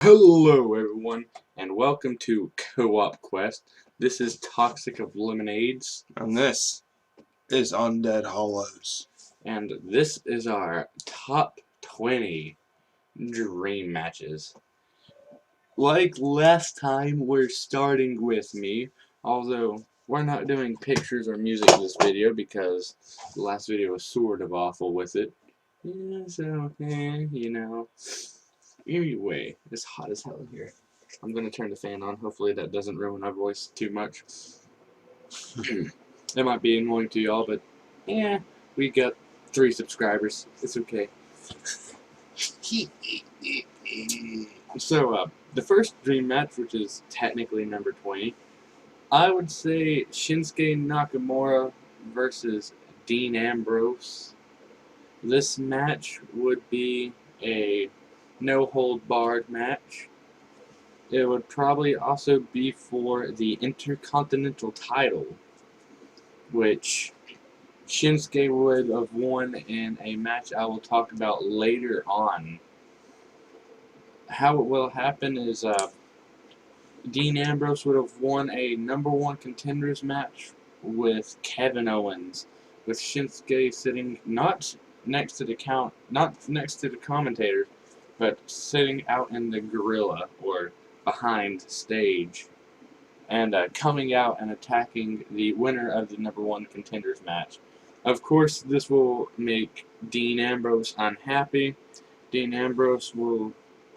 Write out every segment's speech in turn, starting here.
Hello everyone, and welcome to Co-opQuest. This is Toxic of Lemonades, And this is Undead Hollows. and this is our top 20 dream matches. Like last time, we're starting with me, although we're not doing pictures or music this video because the last video was sort of awful with it. Yeah, so, Anyway, it's hot as hell here. I'm gonna turn the fan on. Hopefully that doesn't ruin our voice too much. It might be annoying to y'all, but yeah, we got 3 subscribers. It's okay. So, the first dream match, which is technically number 20, I would say Shinsuke Nakamura versus Dean Ambrose. This match would be a no-hold-barred match. It would probably also be for the Intercontinental title, which Shinsuke would have won in a match I will talk about later on. How it will happen is Dean Ambrose would have won a #1 contenders match with Kevin Owens, with Shinsuke sitting not next to the commentators, but sitting out in the gorilla or behind stage, and coming out and attacking the winner of the #1 contenders match. Of course, this will make Dean Ambrose unhappy. Dean Ambrose will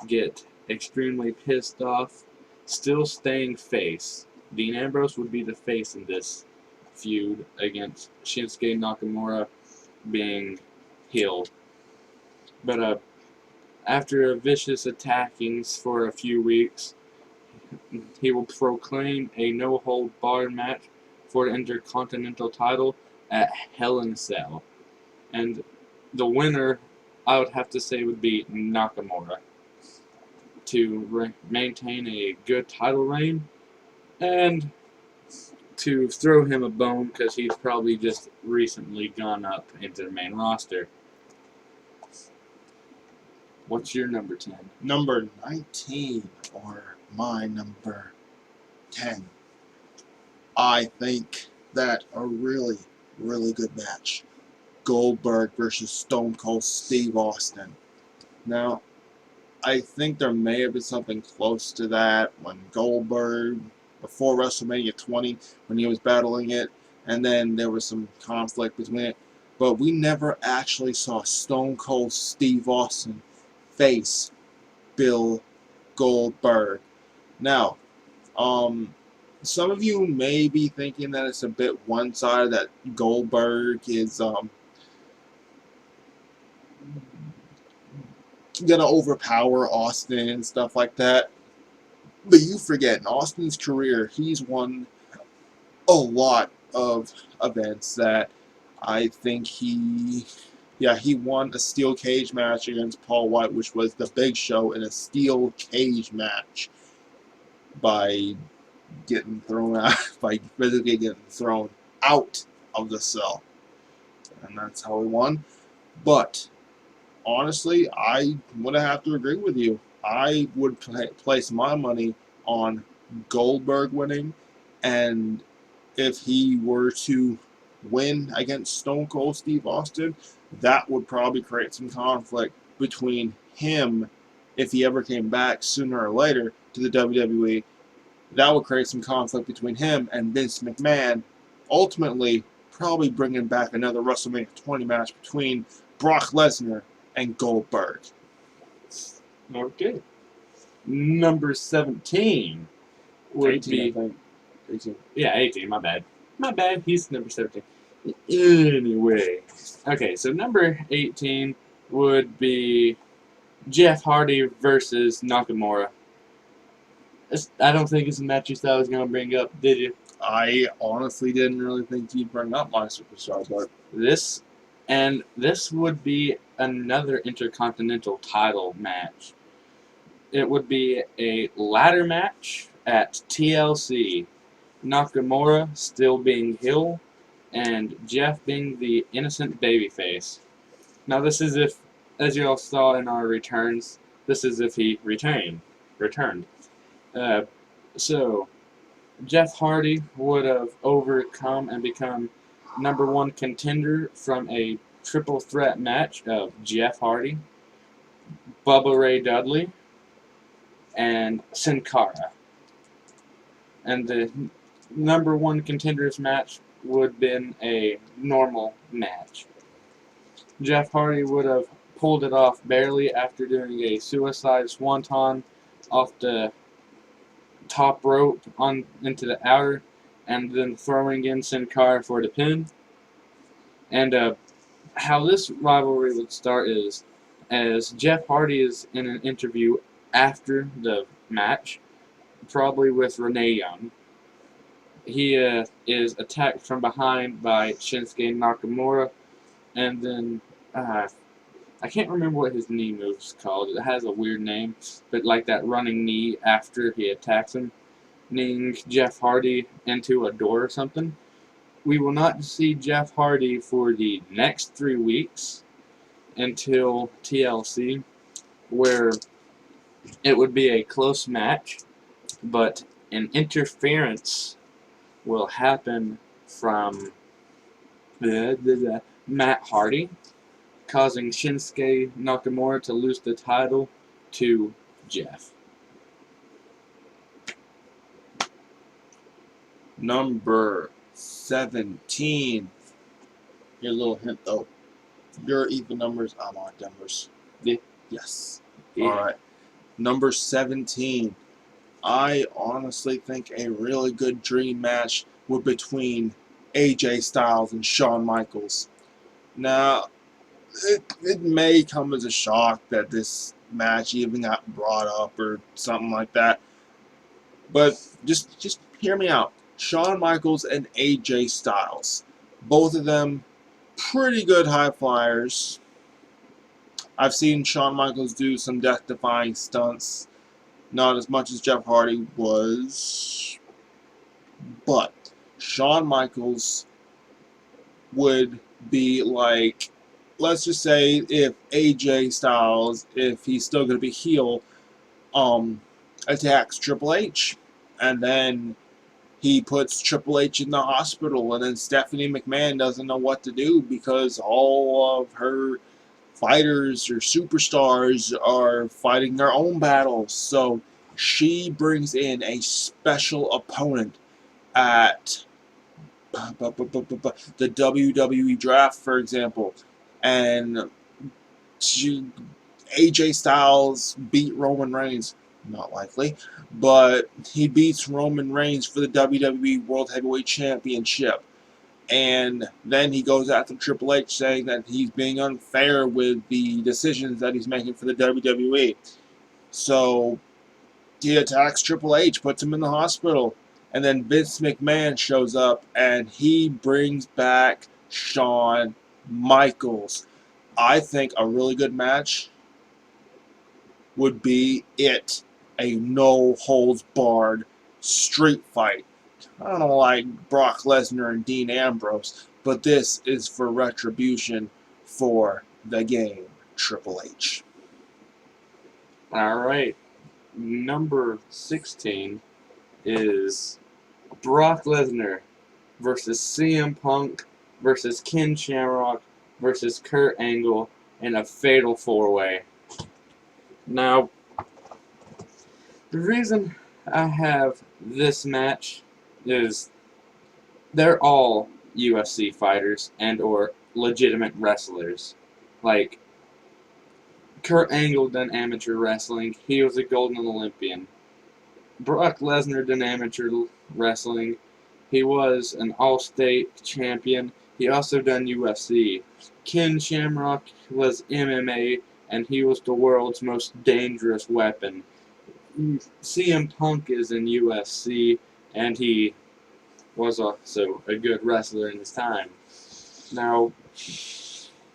get extremely pissed off, still staying face. Dean Ambrose would be the face in this feud against Shinsuke Nakamura being heel. But after a vicious attackings for a few weeks, he will proclaim a no-hold-barred match for the Intercontinental title at Hell in a Cell. And the winner, I would have to say, would be Nakamura, to maintain a good title reign and to throw him a bone because he's probably just recently gone up into the main roster. What's your number 10? Number 19, or my number 10. I think that a really, really good match. Goldberg versus Stone Cold Steve Austin. Now, I think there may have been something close to that when Goldberg, before WrestleMania 20, when he was battling it, and then there was some conflict between it. But we never actually saw Stone Cold Steve Austin face Bill Goldberg. Now, some of you may be thinking that it's a bit one-sided, that Goldberg is gonna overpower Austin and stuff like that. But you forget, in Austin's career, he's won a lot of events that I think he won a steel cage match against Paul White, which was the Big Show in a steel cage match by getting thrown out, by physically getting thrown out of the cell. And that's how he won. But honestly, I would have to agree with you. I would place my money on Goldberg winning, and if he were to win against Stone Cold Steve Austin, that would probably create some conflict between him, if he ever came back sooner or later to the WWE. That would create some conflict between him and Vince McMahon, ultimately probably bringing back another WrestleMania 20 match between Brock Lesnar and Goldberg. Okay. Number 17 would 18, be... I think. 18. Yeah, 18, my bad. My bad, he's number 17. Anyway. Okay, so number 18 would be Jeff Hardy versus Nakamura. I don't think it's a match you thought I was going to bring up, did you? I honestly didn't really think you'd bring up my superstar, but This would be another Intercontinental title match. It would be a ladder match at TLC. Nakamura still being heel, and Jeff being the innocent babyface. Now this is if, as you all saw in our returns, this is if he retained. returned. Uh, so Jeff Hardy would have overcome and become #1 contender from a triple threat match of Jeff Hardy, Bubba Ray Dudley, and Sin Cara. And the #1 contenders match would have been a normal match. Jeff Hardy would have pulled it off barely after doing a suicide swanton off the top rope on into the outer, and then throwing in Sin Cara for the pin. And how this rivalry would start is, as Jeff Hardy is in an interview after the match, probably with Renee Young. He is attacked from behind by Shinsuke Nakamura, and then I can't remember what his knee move's called. It has a weird name, but like that running knee after he attacks him, kneeing Jeff Hardy into a door or something. We will not see Jeff Hardy for the next 3 weeks until TLC, where it would be a close match, but an interference will happen from Matt Hardy, causing Shinsuke Nakamura to lose the title to Jeff. Number 17. Your little hint though. Your even numbers, I'm odd numbers. Yeah. Yes. Yeah. Alright. Number 17. I honestly think a really good dream match would be between AJ Styles and Shawn Michaels. Now, it may come as a shock that this match even got brought up or something like that. But just hear me out. Shawn Michaels and AJ Styles. Both of them pretty good high flyers. I've seen Shawn Michaels do some death-defying stunts. Not as much as Jeff Hardy was. But Shawn Michaels would be like, let's just say if AJ Styles, if he's still going to be heel, attacks Triple H. And then he puts Triple H in the hospital, and then Stephanie McMahon doesn't know what to do because all of her fighters or superstars are fighting their own battles. So she brings in a special opponent at the WWE draft, for example, and AJ Styles beat Roman Reigns. Not likely, but he beats Roman Reigns for the WWE World Heavyweight Championship. And then he goes after Triple H saying that he's being unfair with the decisions that he's making for the WWE. So he attacks Triple H, puts him in the hospital, and then Vince McMahon shows up and he brings back Shawn Michaels. I think a really good match would be a no-holds-barred street fight. I don't like Brock Lesnar and Dean Ambrose, but this is for retribution for the game, Triple H. Alright, number 16 is Brock Lesnar versus CM Punk versus Ken Shamrock versus Kurt Angle in a fatal 4-way. Now, the reason I have this match is they're all UFC fighters and or legitimate wrestlers. Like, Kurt Angle done amateur wrestling. He was a Golden Olympian. Brock Lesnar done amateur wrestling. He was an all-state champion. He also done UFC. Ken Shamrock was MMA, and he was the world's most dangerous weapon. CM Punk is in UFC, and he was also a good wrestler in his time. Now,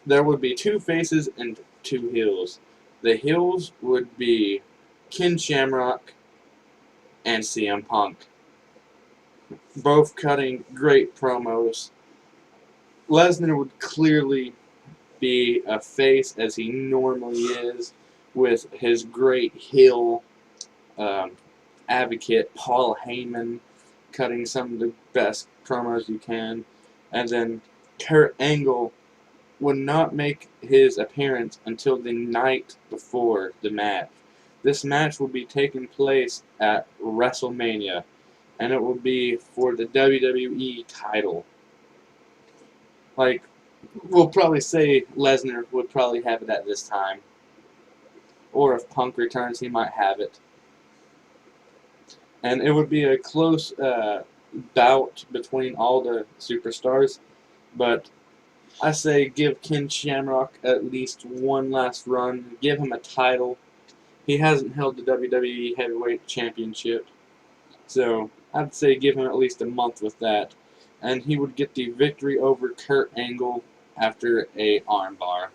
there would be 2 faces and 2 heels. The heels would be Ken Shamrock and CM Punk, both cutting great promos. Lesnar would clearly be a face, as he normally is, with his great heel advocate Paul Heyman cutting some of the best promos you can. And then Kurt Angle would not make his appearance until the night before the match. This match will be taking place at WrestleMania, and it will be for the WWE title. Like, we'll probably say Lesnar would probably have it at this time. Or if Punk returns, he might have it. And it would be a close bout between all the superstars. But I say give Ken Shamrock at least one last run. Give him a title. He hasn't held the WWE Heavyweight Championship. So I'd say give him at least a month with that. And he would get the victory over Kurt Angle after a armbar.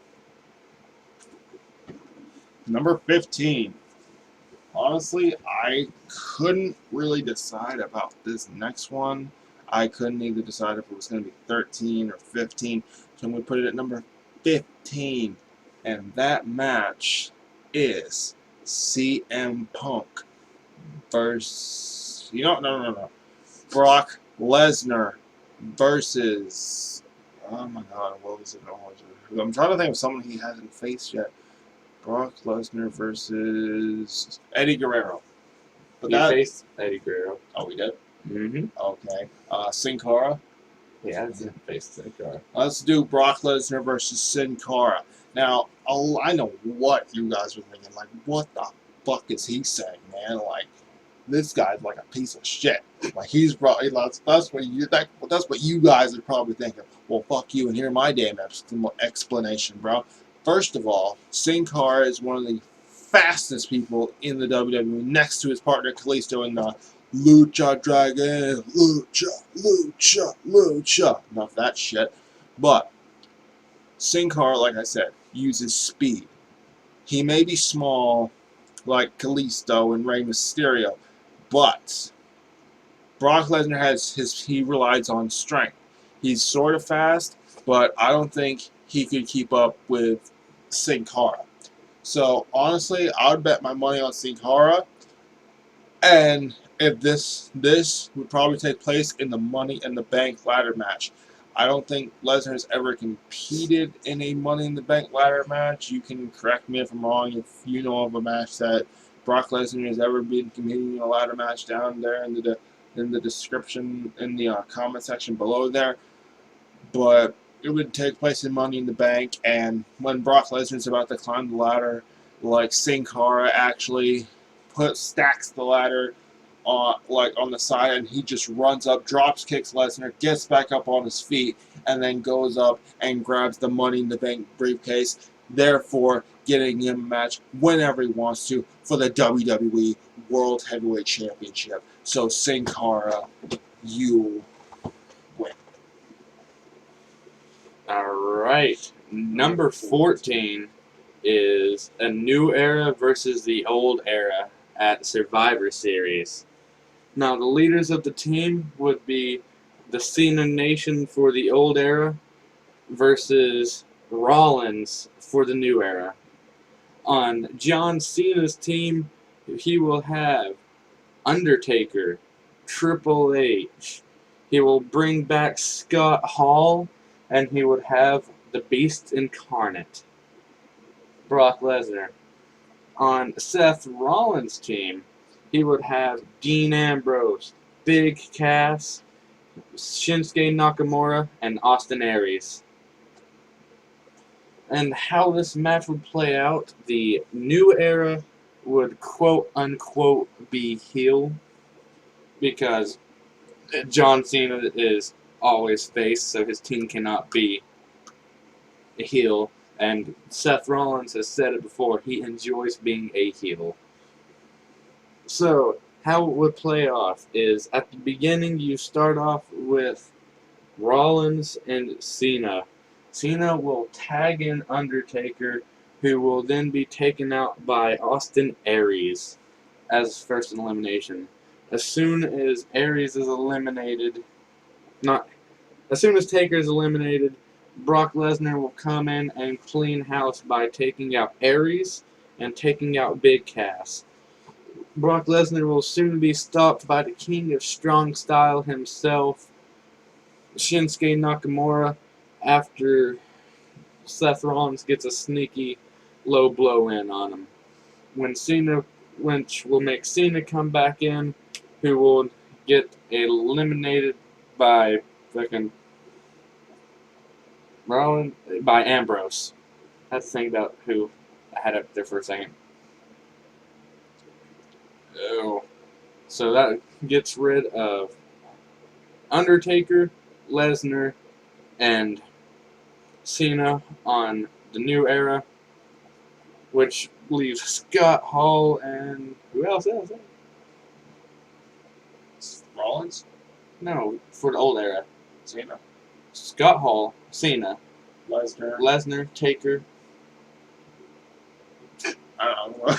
Number 15. Honestly, I couldn't really decide about this next one. I couldn't either decide if it was going to be 13 or 15. So I'm going to put it at number 15. And that match is CM Punk versus... No. Brock Lesnar versus... Oh my god, what was it? I'm trying to think of someone he hasn't faced yet. Brock Lesnar versus Eddie Guerrero. But He faced Eddie Guerrero. Oh, we did? Mm-hmm. Okay. Sin Cara. Yeah, he faced Sin Cara. Let's do Brock Lesnar versus Sin Cara. Now, I know what you guys were thinking. Like, what the fuck is he saying, man? Like, this guy's like a piece of shit. Like, he's probably that's what you guys are probably thinking. Well, fuck you, and hear my damn explanation, bro. First of all, Sin Cara is one of the fastest people in the WWE, next to his partner Kalisto in the Lucha Dragon, Lucha. Enough that shit. But Sin Cara, like I said, uses speed. He may be small, like Kalisto and Rey Mysterio, but Brock Lesnar he relies on strength. He's sort of fast, but I don't think he could keep up with Sin Cara. So honestly, I would bet my money on Sin Cara. And if this would probably take place in the Money in the Bank ladder match. I don't think Lesnar has ever competed in a Money in the Bank ladder match. You can correct me if I'm wrong if you know of a match that Brock Lesnar has ever been competing in a ladder match down there in the description in the comment section below there. But it would take place in Money in the Bank, and when Brock Lesnar is about to climb the ladder, like Sin Cara actually stacks the ladder on the side, and he just runs up, drops kicks Lesnar, gets back up on his feet, and then goes up and grabs the Money in the Bank briefcase, therefore getting him a match whenever he wants to for the WWE World Heavyweight Championship. So Sin Cara, you win. Alright, number 14 is a new era versus the old era at Survivor Series. Now, the leaders of the team would be the Cena Nation for the old era versus Rollins for the new era. On John Cena's team, he will have Undertaker, Triple H. He will bring back Scott Hall, and he would have the Beast Incarnate, Brock Lesnar. On Seth Rollins' team, he would have Dean Ambrose, Big Cass, Shinsuke Nakamura, and Austin Aries. And how this match would play out, the new era would quote-unquote be heel, because John Cena is always face, so his team cannot be a heel. And Seth Rollins has said it before, he enjoys being a heel. So, how it would play off is, at the beginning you start off with Rollins and Cena. Cena will tag in Undertaker, who will then be taken out by Austin Aries as first elimination. As soon as Aries is eliminated, as soon as Taker is eliminated, Brock Lesnar will come in and clean house by taking out Aries and taking out Big Cass. Brock Lesnar will soon be stopped by the King of Strong Style himself, Shinsuke Nakamura, after Seth Rollins gets a sneaky low blow in on him. Which will make Cena come back in, who will get eliminated by fucking Rollins, by Ambrose. I have to think about who I had up there for a second. Oh. So that gets rid of Undertaker, Lesnar, and Cena on the new era, which leaves Scott Hall and who else? Rollins? No, for the old era. Cena. Scott Hall, Cena, Lesnar. Lesnar, Taker. I don't know.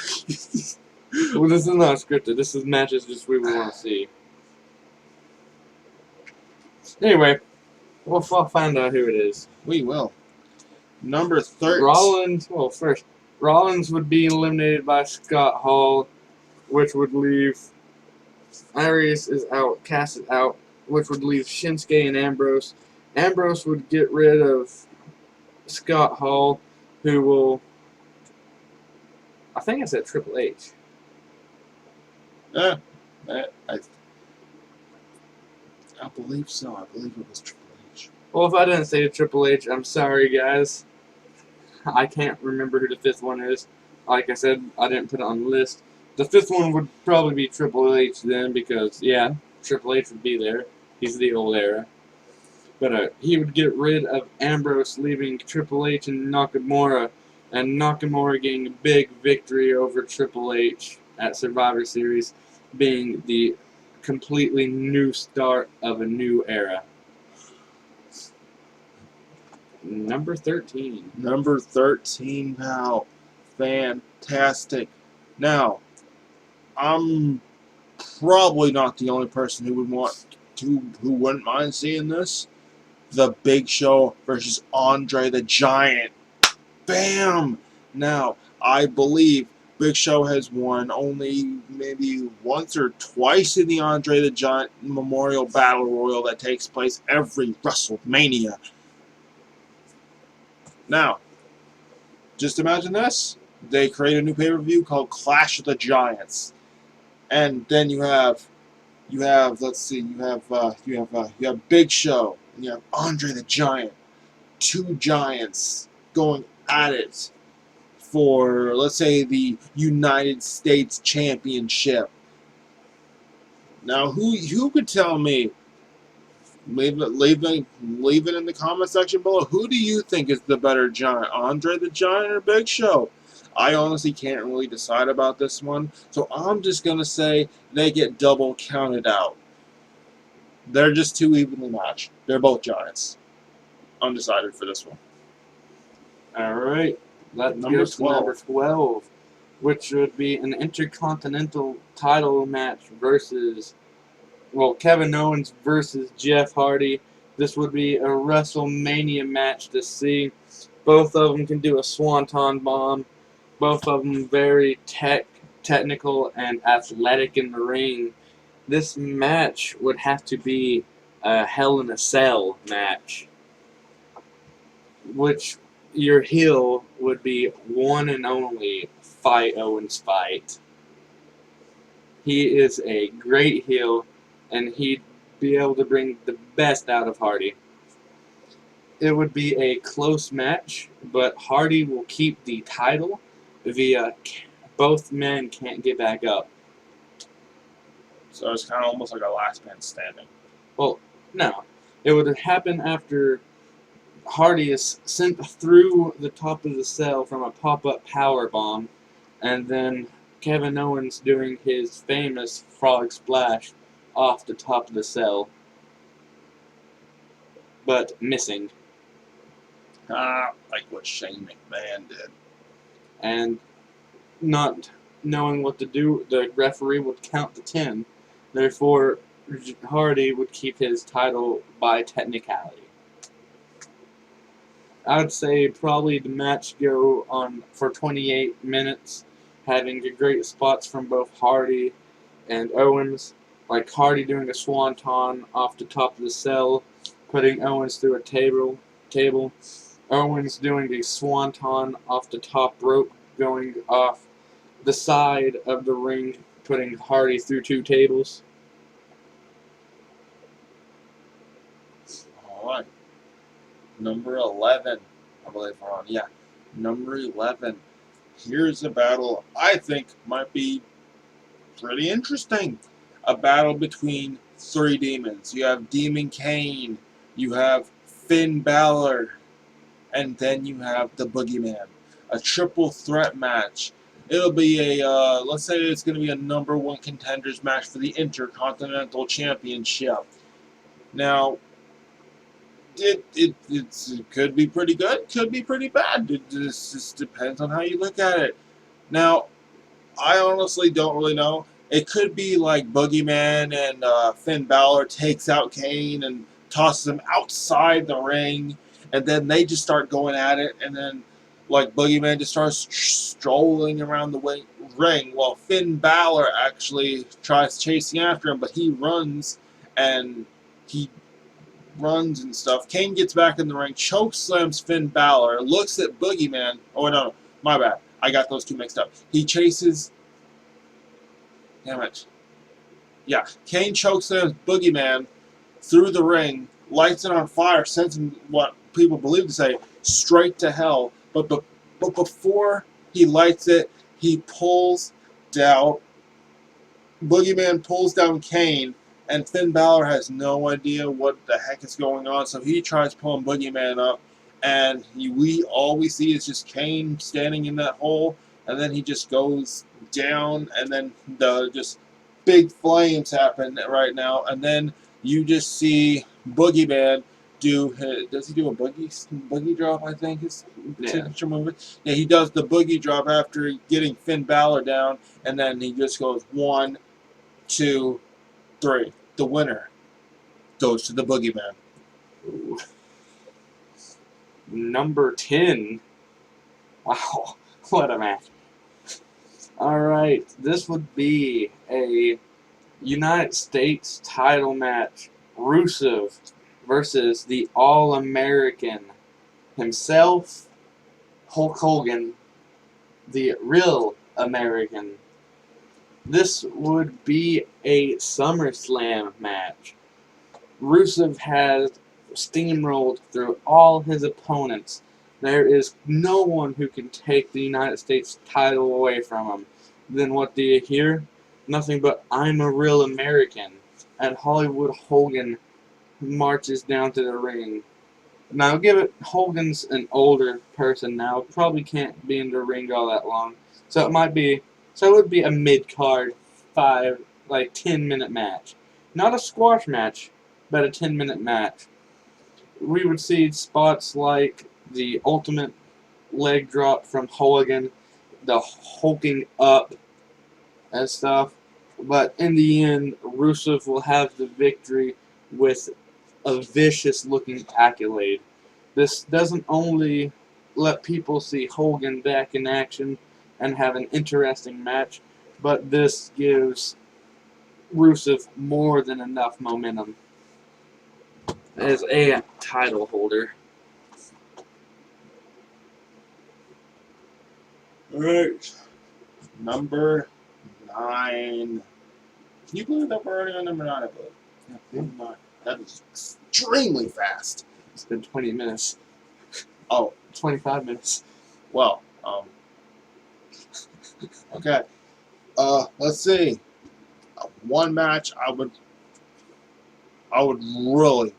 Well, this is not scripted. This is matches just we want to see. Anyway, we'll find out who it is. We will. Number 13. Rollins. Well, first, Rollins would be eliminated by Scott Hall, which would leave Arias is out, Cass is out, which would leave Shinsuke and Ambrose. Ambrose would get rid of Scott Hall, who will. I think I said Triple H. I believe so. I believe it was Triple H. Well, if I didn't say Triple H, I'm sorry, guys. I can't remember who the fifth one is. Like I said, I didn't put it on the list. The fifth one would probably be Triple H then, because, yeah, Triple H would be there. He's the old era. But he would get rid of Ambrose, leaving Triple H and Nakamura getting a big victory over Triple H at Survivor Series, being the completely new start of a new era. Number 13. Number 13, pal. Fantastic. Now, I'm probably not the only person who wouldn't mind seeing this. The Big Show versus Andre the Giant. Bam! Now, I believe Big Show has won only maybe once or twice in the Andre the Giant Memorial Battle Royal that takes place every WrestleMania. Now, just imagine this. They create a new pay-per-view called Clash of the Giants. And then you have Big Show and you have Andre the Giant. Two giants going at it for, let's say, the United States Championship. Now, who could tell me? Leave it in the comment section below. Who do you think is the better giant, Andre the Giant or Big Show? I honestly can't really decide about this one, so I'm just gonna say they get double counted out. They're just too evenly matched. They're both giants. Undecided for this one. Alright, let's go to number 12, which would be an Intercontinental title match versus, well, Kevin Owens versus Jeff Hardy. This would be a WrestleMania match to see. Both of them can do a swanton bomb. Both of them very technical and athletic in the ring. This match would have to be a Hell in a Cell match, which your heel would be one and only Fight Owens Fight. He is a great heel, and he'd be able to bring the best out of Hardy. It would be a close match, but Hardy will keep the title via both men can't get back up. So it's kind of almost like a last man standing. Well, no. It would happen after Hardy is sent through the top of the cell from a pop-up power bomb, and then Kevin Owens doing his famous frog splash off the top of the cell, but missing. Like what Shane McMahon did. And not knowing what to do, the referee would count to 10. Therefore, Hardy would keep his title by technicality. I would say probably the match go on for 28 minutes, having great spots from both Hardy and Owens, like Hardy doing a swanton off the top of the cell, putting Owens through a table. Owens doing a swanton off the top rope, going off the side of the ring, putting Hardy through 2 tables. All right. Number 11, I believe we're on. Yeah, number 11. Here's a battle I think might be pretty interesting. A battle between 3 demons. You have Demon Kane, you have Finn Balor, and then you have the Boogeyman. A triple threat match. It'll be a, let's say it's going to be a number 1 contenders match for the Intercontinental Championship. Now, it could be pretty good, could be pretty bad. It just depends on how you look at it. Now, I honestly don't really know. It could be like Boogeyman and Finn Balor takes out Kane and tosses him outside the ring, and then they just start going at it, and then like Boogeyman just starts strolling around the ring while Finn Balor actually tries chasing after him, but he runs and stuff. Kane gets back in the ring, choke slams Finn Balor, looks at Boogeyman. Oh, no, my bad. I got those 2 mixed up. He chases... Damn it. Yeah, Kane chokeslams Boogeyman through the ring, lights it on fire, sends him, what people believe to say, straight to hell. But before he lights it, he pulls down... Boogeyman pulls down Kane, and Finn Balor has no idea what the heck is going on, so he tries pulling Boogeyman up, and all we see is just Kane standing in that hole, and then he just goes down, and then the just big flames happen right now, and then you just see Boogeyman does he do a boogie drop, I think is signature movement? Yeah, he does the boogie drop after getting Finn Balor down, and then he just goes 1, 2, 3. The winner goes to the Boogeyman. Ooh. Number 10. Wow, what a match. Alright, this would be a United States title match. Rusev versus the All-American himself, Hulk Hogan, the real American. This would be a SummerSlam match. Rusev has steamrolled through all his opponents. There is no one who can take the United States title away from him. Then what do you hear? Nothing but "I'm a real American." And Hollywood Hogan marches down to the ring. Now, give it, Hogan's an older person now, probably can't be in the ring all that long. So it would be a mid-card 10-minute match. Not a squash match, but a 10-minute match. We would see spots like the ultimate leg drop from Hogan, the hulking up and stuff. But in the end, Rusev will have the victory with a vicious-looking accolade. This doesn't only let people see Hogan back in action and have an interesting match, but this gives Rusev more than enough momentum as a title holder. Alright. Number 9. Can you believe that we're already on number 9, I believe? Yeah. Number 9. That is extremely fast. It's been 20 minutes. Oh. 25 minutes. Well, okay. Let's see. One match I would really,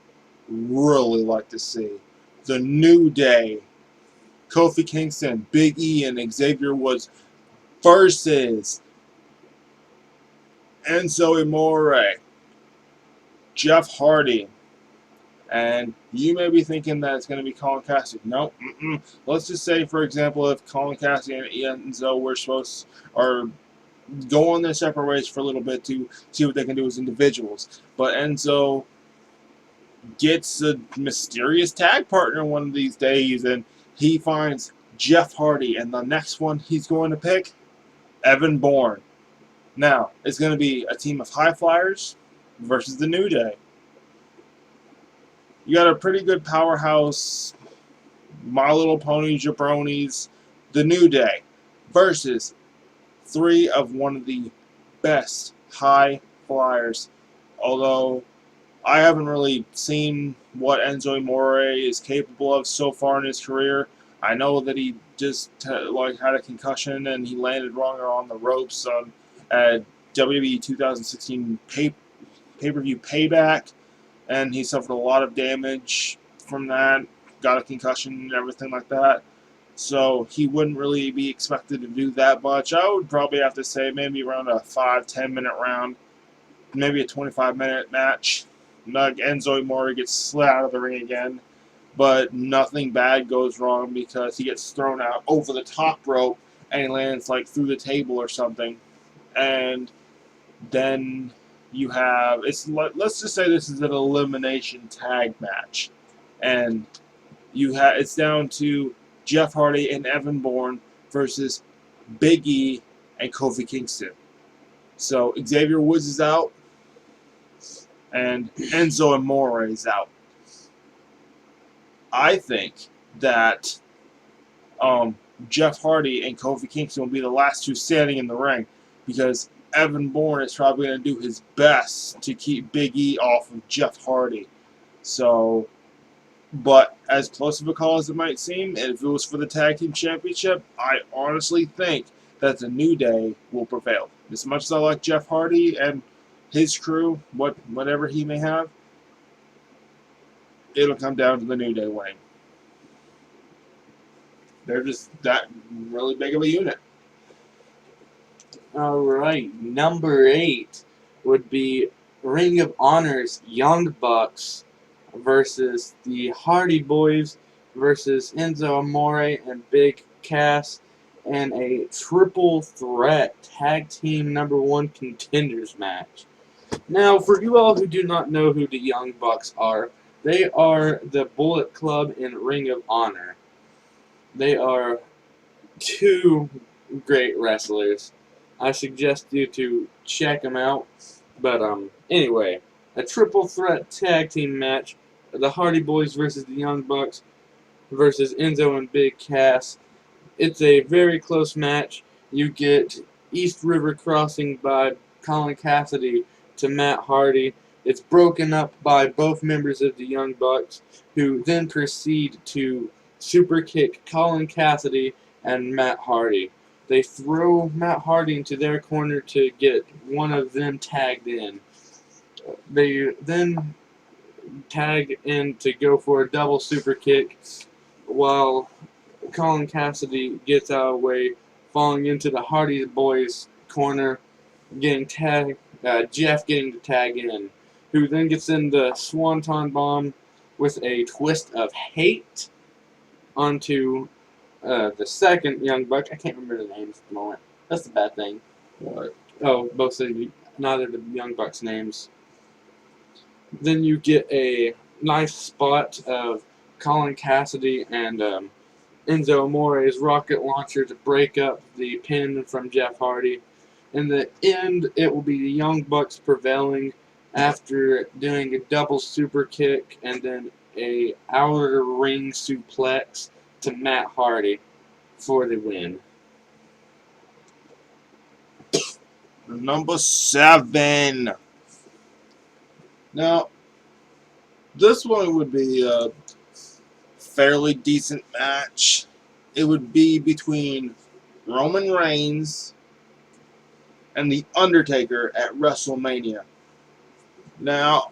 really like to see. The New Day. Kofi Kingston, Big E, and Xavier Woods versus Enzo Amore, Jeff Hardy. And you may be thinking that it's going to be Colin Cassidy. No, let's just say, for example, if Colin Cassidy and Enzo are go on their separate ways for a little bit to see what they can do as individuals. But Enzo gets a mysterious tag partner one of these days, and he finds Jeff Hardy, and the next one he's going to pick, Evan Bourne. Now, it's going to be a team of high flyers versus the New Day. You got a pretty good powerhouse, My Little Pony jabronis, the New Day, versus three of one of the best high flyers. Although I haven't really seen what Enzo Amore is capable of so far in his career. I know that he just had a concussion and he landed wrong on the ropes on WWE 2016 pay-per-view Payback, and he suffered a lot of damage from that, got a concussion and everything like that. So he wouldn't really be expected to do that much. I would probably have to say maybe around a 5-10 minute round, maybe a 25-minute match. Enzo Amore gets slid out of the ring again, but nothing bad goes wrong because he gets thrown out over the top rope and he lands like through the table or something. And then you have, let's just say this is an elimination tag match, and it's down to Jeff Hardy and Evan Bourne versus Big E and Kofi Kingston. So Xavier Woods is out, and Enzo Amore is out. I think that Jeff Hardy and Kofi Kingston will be the last two standing in the ring because Evan Bourne is probably going to do his best to keep Big E off of Jeff Hardy. So, but as close of a call as it might seem, if it was for the Tag Team Championship, I honestly think that the New Day will prevail. As much as I like Jeff Hardy and his crew, whatever he may have, it'll come down to the New Day winning. They're just that really big of a unit. All right, number 8 would be Ring of Honor's Young Bucks versus the Hardy Boys versus Enzo Amore and Big Cass in a triple threat tag team number 1 contenders match. Now, for you all who do not know who the Young Bucks are, they are the Bullet Club in Ring of Honor. They are 2 great wrestlers. I suggest you to check them out. But anyway, a triple threat tag team match: the Hardy Boys versus the Young Bucks versus Enzo and Big Cass. It's a very close match. You get East River Crossing by Colin Cassidy to Matt Hardy. It's broken up by both members of the Young Bucks, who then proceed to super kick Colin Cassidy and Matt Hardy. They throw Matt Hardy into their corner to get one of them tagged in. They then tag in to go for a double super kick while Colin Cassidy gets out of the way, falling into the Hardy Boys corner, getting tagged, Jeff getting the tag in, who then gets in the Swanton Bomb with a twist of hate onto the second Young Buck. I can't remember the names at the moment. That's the bad thing. What? Oh, both of you, neither of the Young Bucks' names. Then you get a nice spot of Colin Cassidy and Enzo Amore's rocket launcher to break up the pin from Jeff Hardy. In the end, it will be the Young Bucks prevailing after doing a double super kick and then a outer ring suplex to Matt Hardy for the win. Number 7. Now, this one would be a fairly decent match. It would be between Roman Reigns and The Undertaker at WrestleMania. Now,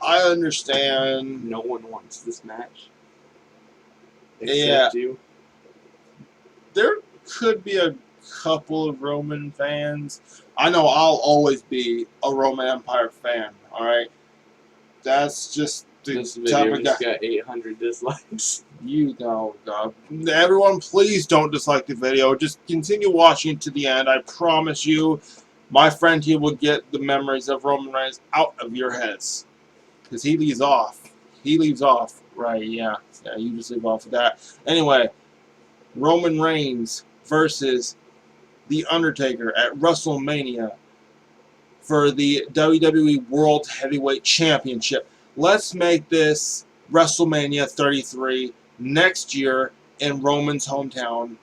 I understand. No one wants this match. Yeah. Except you. There could be a couple of Roman fans. I know I'll always be a Roman Empire fan, alright? That's just the This type video of just guy. got 800 dislikes. You know, God. Everyone, please don't dislike the video. Just continue watching to the end. I promise you, my friend here will get the memories of Roman Reigns out of your heads. Because he leaves off. He leaves off. Right, yeah. Yeah, you just leave off with that. Anyway, Roman Reigns versus The Undertaker at WrestleMania for the WWE World Heavyweight Championship. Let's make this WrestleMania 33 next year in Roman's hometown.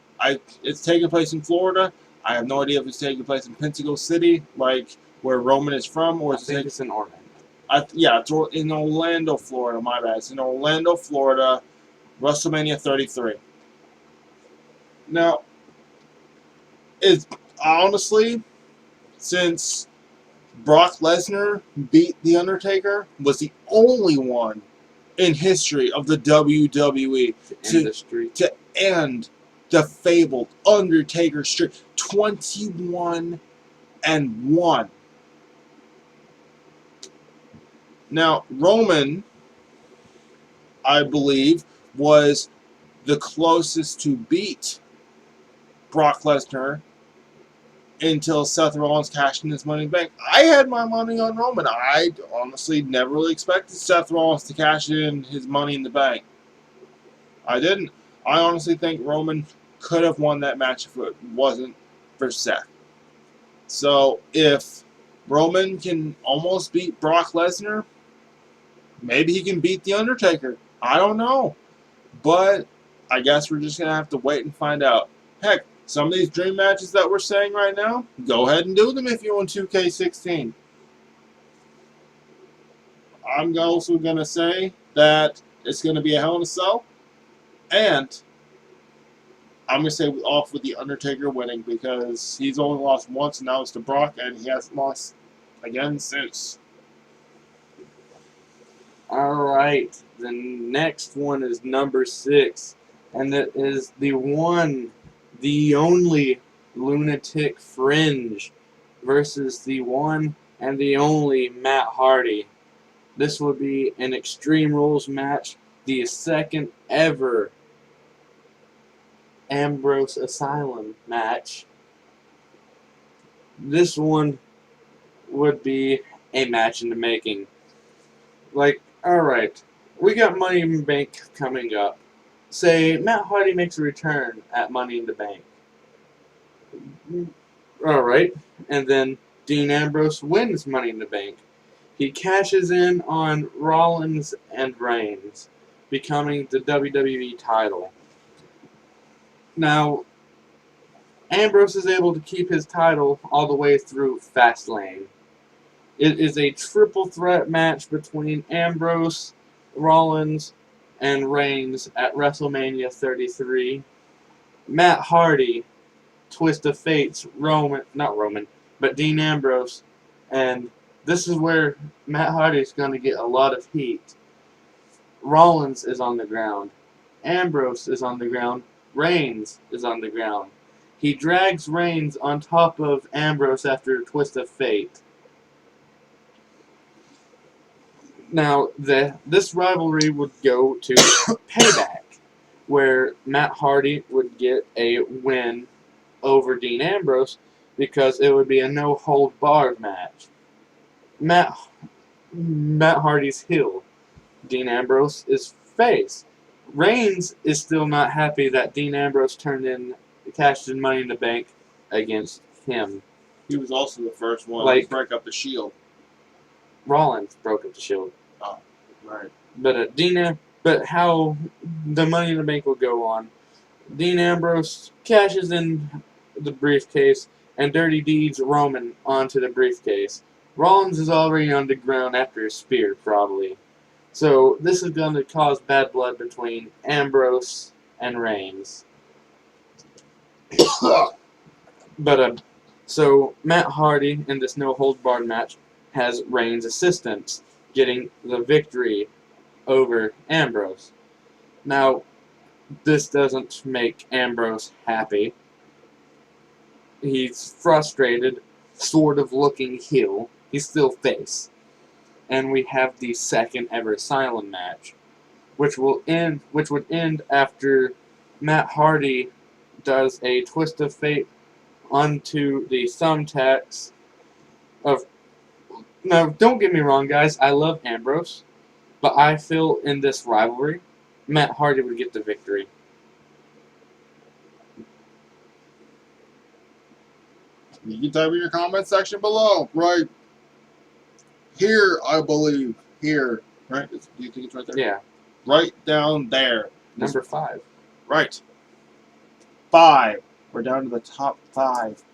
It's taking place in Florida. I have no idea if it's taking place in Pensacola City, like where Roman is from, or I think it's in Orlando. yeah, it's in Orlando, Florida. My bad. It's in Orlando, Florida. WrestleMania 33. Now, it's honestly, since Brock Lesnar beat The Undertaker, was the only one in history of the WWE to end the fabled Undertaker streak. 21-1. Now, Roman, I believe, was the closest to beat Brock Lesnar until Seth Rollins cashed in his Money in the Bank. I had my money on Roman. I honestly never really expected Seth Rollins to cash in his Money in the Bank. I didn't. I honestly think Roman could have won that match if it wasn't for Seth. So if Roman can almost beat Brock Lesnar, maybe he can beat The Undertaker. I don't know. But I guess we're just going to have to wait and find out. Heck, some of these dream matches that we're saying right now, go ahead and do them if you're on 2K16. I'm also going to say that it's going to be a Hell in a Cell. And I'm going to say off with The Undertaker winning because he's only lost once, and that was to Brock, and he hasn't lost again since. Alright, the next one is number 6, and that is the one, the only Lunatic Fringe versus the one and the only Matt Hardy. This would be an Extreme Rules match, the second ever Ambrose Asylum match. This one would be a match in the making. Like, alright, we got Money in the Bank coming up. Say, Matt Hardy makes a return at Money in the Bank. Alright, and then Dean Ambrose wins Money in the Bank. He cashes in on Rollins and Reigns, becoming the WWE title. Now, Ambrose is able to keep his title all the way through Fastlane. It is a triple threat match between Ambrose, Rollins, and Reigns at WrestleMania 33. Matt Hardy, Twist of Fate's Dean Ambrose, and this is where Matt Hardy is going to get a lot of heat. Rollins is on the ground. Ambrose is on the ground. Reigns is on the ground. He drags Reigns on top of Ambrose after a Twist of Fate. Now, this rivalry would go to Payback, where Matt Hardy would get a win over Dean Ambrose because it would be a no-hold-barred match. Matt Hardy's heel. Dean Ambrose is face. Reigns is still not happy that Dean Ambrose cashed in Money in the Bank against him. He was also the first one to break up the Shield. Rollins broke up the Shield. Oh, right. But how the Money in the Bank will go on. Dean Ambrose cashes in the briefcase, and Dirty Deeds Roman onto the briefcase. Rollins is already on the ground after a spear, probably. So this is going to cause bad blood between Ambrose and Reigns. So Matt Hardy in this no-hold-barred match has Reigns' assistance getting the victory over Ambrose. Now, this doesn't make Ambrose happy. He's frustrated, sort of looking heel. He's still face. And we have the second ever Asylum match, which would end after Matt Hardy does a Twist of Fate onto the thumbtacks of. Now, don't get me wrong, guys. I love Ambrose, but I feel in this rivalry, Matt Hardy would get the victory. You can type in your comment section below. Right here, I believe. Here. Right? Do you think it's right there? Yeah. Right down there. Number 5. Right. 5. We're down to the top 5.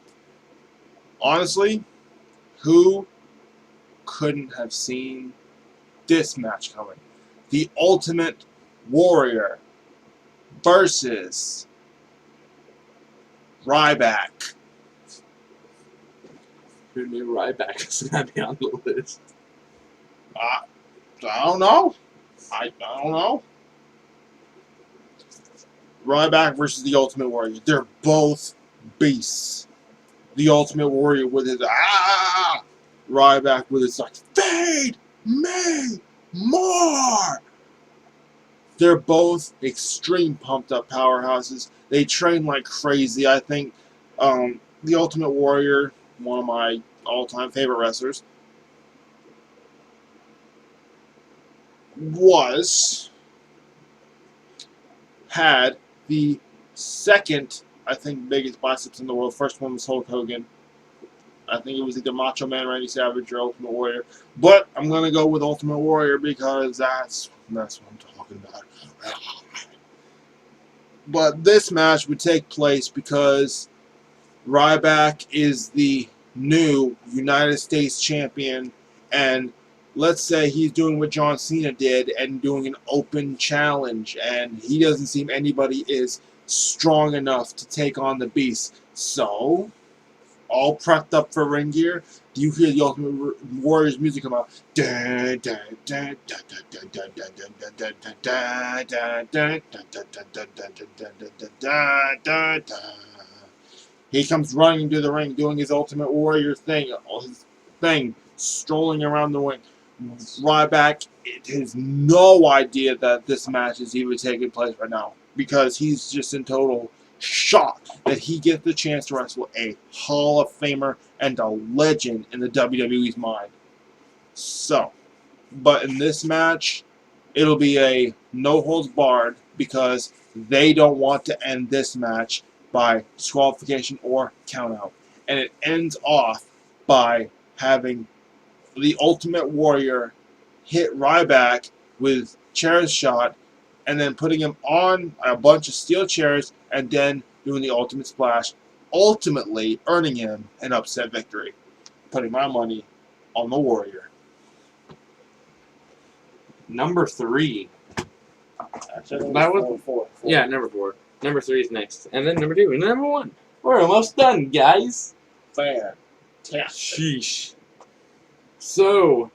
Honestly, who couldn't have seen this match coming? The Ultimate Warrior versus Ryback. Who knew Ryback was going to be on the list? I don't know. I don't know. Ryback versus the Ultimate Warrior. They're both beasts. The Ultimate Warrior with his Ryback with his like, feed me more. They're both extreme pumped up powerhouses. They train like crazy. I think the Ultimate Warrior, one of my all-time favorite wrestlers, had the second, I think, biggest biceps in the world. First one was Hulk Hogan. I think it was either Macho Man, Randy Savage, or Ultimate Warrior. But I'm gonna go with Ultimate Warrior because that's what I'm talking about. But this match would take place because Ryback is the new United States champion, and let's say he's doing what John Cena did and doing an open challenge, and he doesn't seem anybody is strong enough to take on the Beast. So, all prepped up for ring gear, do you hear the Ultimate Warrior's music come out? He comes running into the ring, doing his Ultimate Warrior thing, strolling around the ring. Ryback has no idea that this match is even taking place right now because he's just in total shock that he gets the chance to wrestle a Hall of Famer and a legend in the WWE's mind. So, but in this match, it'll be a no holds barred because they don't want to end this match by disqualification or countout. And it ends off by having the Ultimate Warrior hit Ryback with chair shot and then putting him on a bunch of steel chairs and then doing the ultimate splash, ultimately earning him an upset victory. Putting my money on the Warrior. Number 3. Actually, That was four. Yeah, number 4. Number 3 is next. And then number 2 and number 1. We're almost done, guys. Fantastic. Sheesh. So,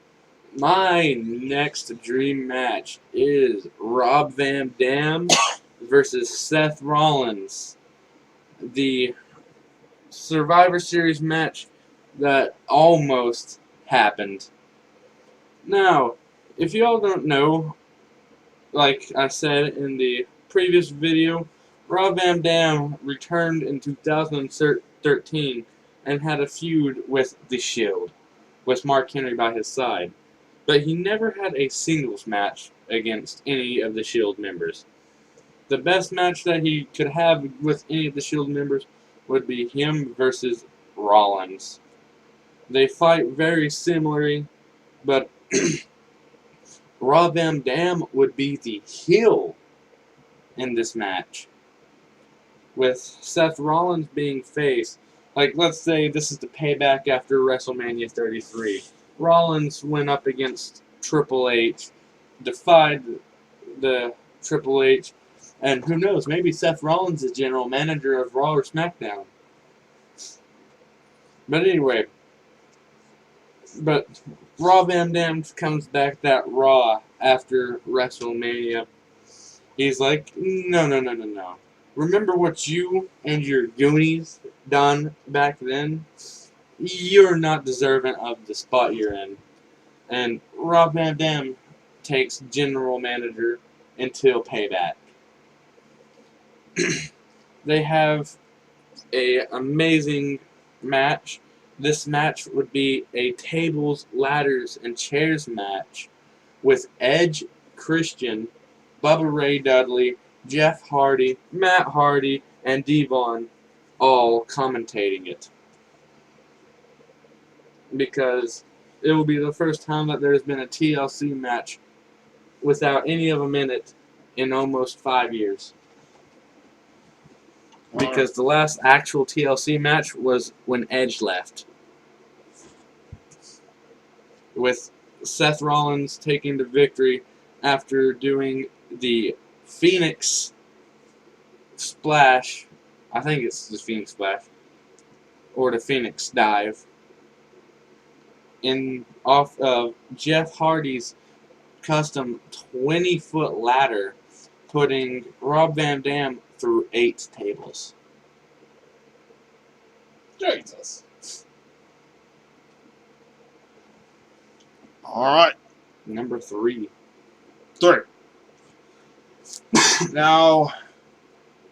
my next dream match is Rob Van Dam versus Seth Rollins. The Survivor Series match that almost happened. Now, if y'all don't know, like I said in the previous video, Rob Van Dam returned in 2013 and had a feud with The Shield, with Mark Henry by his side. But he never had a singles match against any of the Shield members. The best match that he could have with any of the Shield members would be him versus Rollins. They fight very similarly, but Rob Van Dam would be the heel in this match, with Seth Rollins being face. Like, let's say this is the payback after WrestleMania 33. Rollins went up against Triple H, defied the Triple H, and who knows, maybe Seth Rollins is general manager of Raw or SmackDown. But anyway, Rob Van Dam comes back that Raw after WrestleMania. He's like, no. Remember what you and your Goonies done back then? You're not deserving of the spot you're in. And Rob Van Dam takes general manager until Payback. They have an amazing match. This match would be a tables, ladders, and chairs match with Edge, Christian, Bubba Ray Dudley, Jeff Hardy, Matt Hardy, and Devon all commentating it. because it will be the first time that there's been a TLC match without any of them in it in almost 5 years. Because the last actual TLC match was when Edge left, with Seth Rollins taking the victory after doing the Phoenix Splash. I think it's the Phoenix Splash or the Phoenix Dive in off of Jeff Hardy's custom 20-foot ladder, putting Rob Van Dam through 8 tables. Jesus. Alright. Number 3. 3. Now,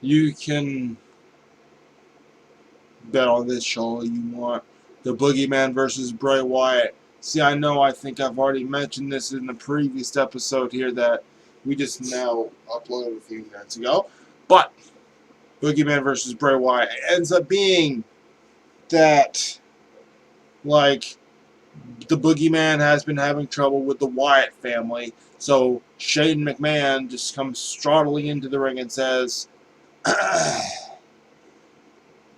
you can bet on this show all you want. The Boogeyman versus Bray Wyatt. See, I think I've already mentioned this in the previous episode here that we just now uploaded a few minutes ago. But, Boogeyman versus Bray Wyatt ends up being that, like, the Boogeyman has been having trouble with the Wyatt family. So, Shane McMahon just comes straddling into the ring and says,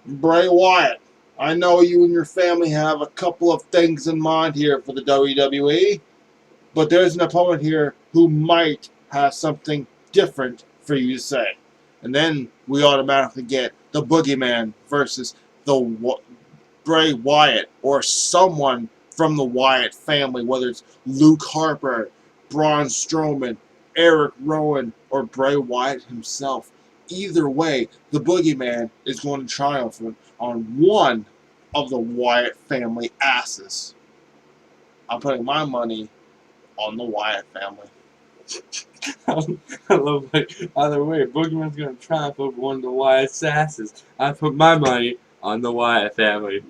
Bray Wyatt, I know you and your family have a couple of things in mind here for the WWE, but there's an opponent here who might have something different for you to say. And then we automatically get the Boogeyman versus the Bray Wyatt, or someone from the Wyatt family, whether it's Luke Harper, Braun Strowman, Eric Rowan, or Bray Wyatt himself. Either way, the Boogeyman is going to triumph on one of the Wyatt family asses. I'm putting my money on the Wyatt family. I love, like, either way, Boogeyman's going to triumph over one of the Wyatt's asses. I put my money on the Wyatt family.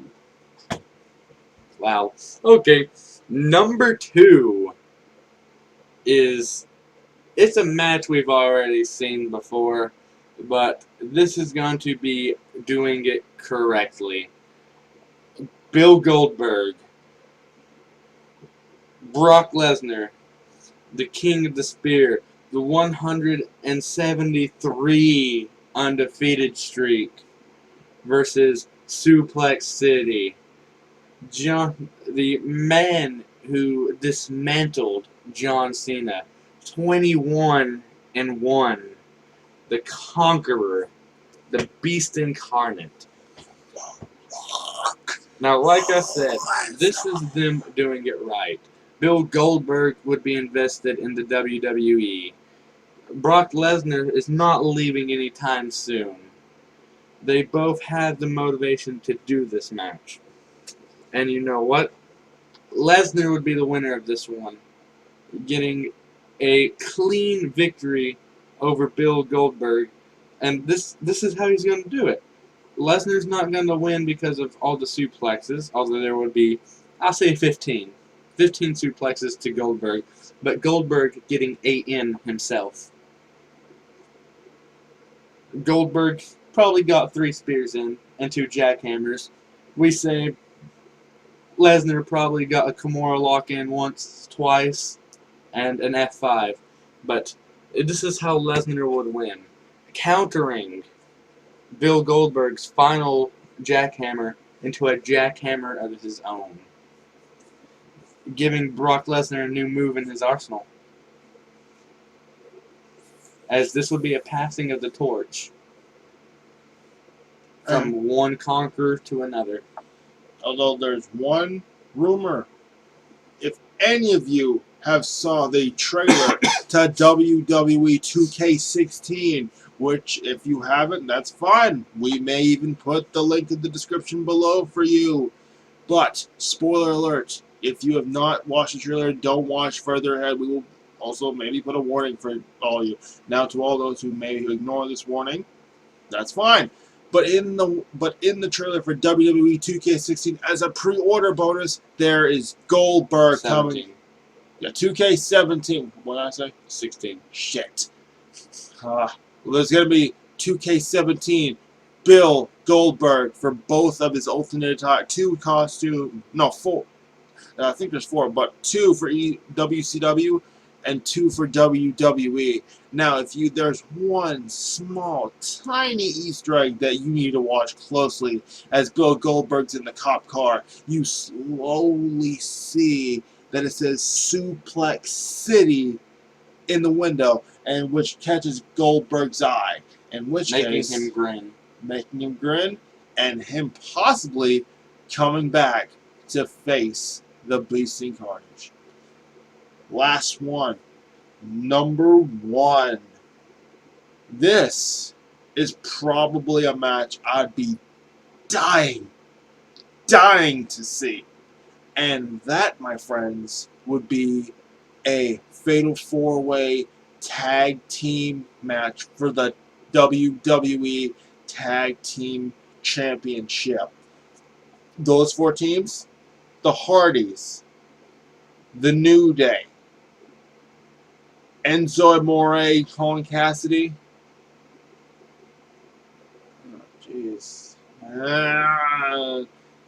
Wow. Okay, number 2 is, it's a match we've already seen before, but this is going to be doing it correctly. Bill Goldberg, Brock Lesnar, the King of the Spear, the 173 undefeated streak, versus Suplex City. The man who dismantled John Cena, 21-1, the Conqueror, the Beast Incarnate. Now, like I said, this is them doing it right. Bill Goldberg would be invested in the WWE. Brock Lesnar is not leaving anytime soon. They both had the motivation to do this match. And you know what? Lesnar would be the winner of this one, getting a clean victory over Bill Goldberg. And this is how he's going to do it. Lesnar's not going to win because of all the suplexes, although there would be, I'll say 15. 15 suplexes to Goldberg, but Goldberg getting 8 in himself. Goldberg probably got 3 spears in and 2 jackhammers. We say Lesnar probably got a Kimura lock in once, twice, and an F5. But this is how Lesnar would win. Countering Bill Goldberg's final jackhammer into a jackhammer of his own, giving Brock Lesnar a new move in his arsenal, as this would be a passing of the torch from one conqueror to another. Although there's one rumor, if any of you have saw the trailer to WWE 2K16, which if you haven't, that's fine. We may even put the link in the description below for you. But, spoiler alert, if you have not watched the trailer, don't watch further ahead. We will also maybe put a warning for all of you. Now, to all those who may ignore this warning, that's fine. But in the trailer for WWE 2K16, as a pre-order bonus, there is Goldberg 17. coming. Yeah, 2K17. What did I say? 16. Shit. Well, there's going to be 2K17 Bill Goldberg for both of his alternate 4 I think there's 4, but 2 for WCW and 2 for WWE. Now, there's one small, tiny Easter egg that you need to watch closely as Bill Goldberg's in the cop car. You slowly see that it says Suplex City in the window, and which catches Goldberg's eye. In which case, making him grin, and him possibly coming back to face the Beast in Carnage. Last one, number 1. This is probably a match I'd be dying to see. And that, my friends, would be a Fatal 4-Way Tag Team match for the WWE Tag Team Championship. Those 4 teams: the Hardys, the New Day, Enzo Amore, Colin Cassidy. Oh, jeez.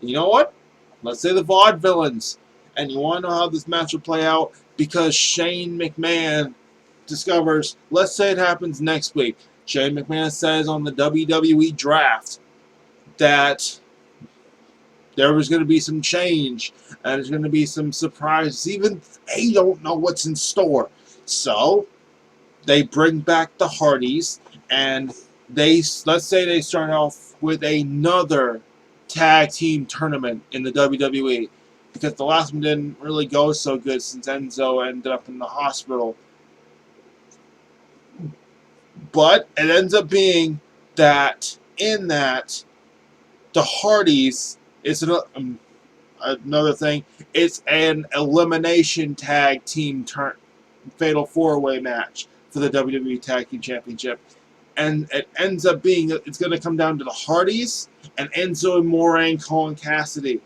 You know what? Let's say the Vaudevillains. And you want to know how this match will play out? Because Shane McMahon discovers, let's say it happens next week. Shane McMahon says on the WWE draft that there was going to be some change and there's going to be some surprises. Even they don't know what's in store. So they bring back the Hardys, and let's say they start off with another tag team tournament in the WWE, because the last one didn't really go so good since Enzo ended up in the hospital. But it ends up being that in that the Hardys is another thing. It's an elimination tag team Fatal 4-Way match for the WWE Tag Team Championship. And it ends up being, it's going to come down to the Hardys and Enzo Amore and Colin Cassidy.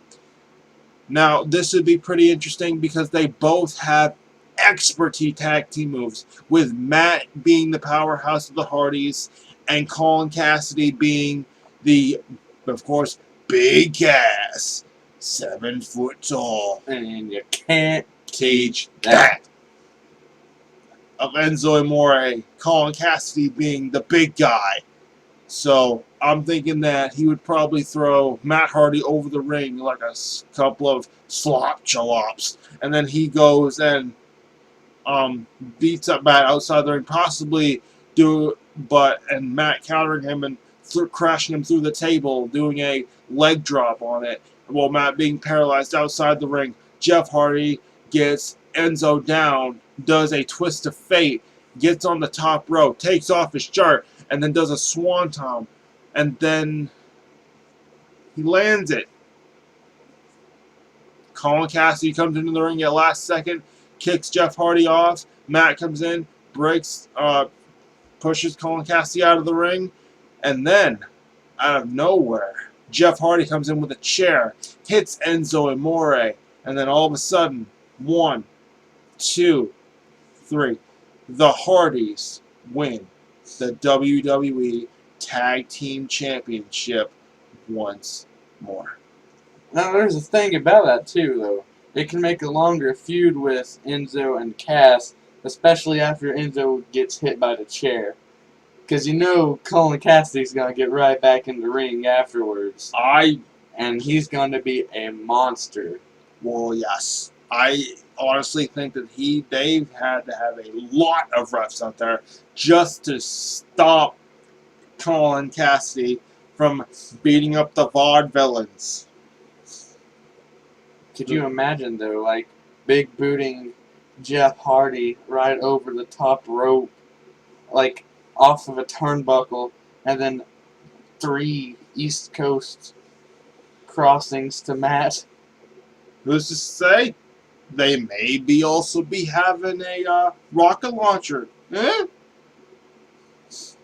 Now, this would be pretty interesting because they both have expertise tag team moves, with Matt being the powerhouse of the Hardys and Colin Cassidy being the, of course, big ass, 7 foot tall. And you can't teach that. Of Enzo Amore, Colin Cassidy being the big guy. So I'm thinking that he would probably throw Matt Hardy over the ring like a couple of slop jalops, and then he goes and beats up Matt outside the ring, possibly and Matt countering him and crashing him through the table, doing a leg drop on it, while Matt being paralyzed outside the ring. Jeff Hardy gets Enzo down, does a twist of fate, gets on the top rope, takes off his shirt, and then does a swanton, and then he lands it. Colin Cassidy comes into the ring at last second, kicks Jeff Hardy off. Matt comes in, pushes Colin Cassidy out of the ring, and then, out of nowhere, Jeff Hardy comes in with a chair, hits Enzo Amore, and then all of a sudden, 1, 2, 3, the Hardys win the WWE Tag Team Championship once more. Now, there's a thing about that, too, though. It can make a longer feud with Enzo and Cass, especially after Enzo gets hit by the chair. Because you know Colin Cassidy's going to get right back in the ring afterwards. And he's going to be a monster. Well, yes. I honestly think that they've had to have a lot of refs out there just to stop Colin Cassidy from beating up the Vaudevillains. Could you imagine, though, like, big booting Jeff Hardy right over the top rope, like, off of a turnbuckle, and then 3 East Coast crossings to Matt? Who's to say? They may also be having a rocket launcher. Eh?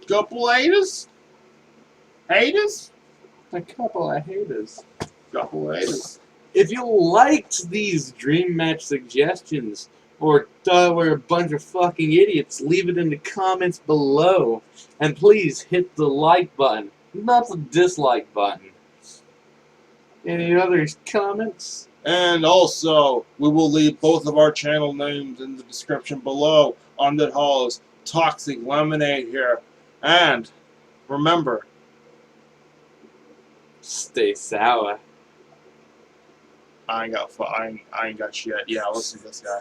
Couple haters? Haters? A couple of haters. Couple haters. If you liked these dream match suggestions, or thought we're a bunch of fucking idiots, leave it in the comments below. And please hit the like button, not the dislike button. Any other comments? And also, we will leave both of our channel names in the description below. Undead Hall's Toxic Lemonade here. And remember, Stay sour. I ain't got shit. Yeah, listen to this guy.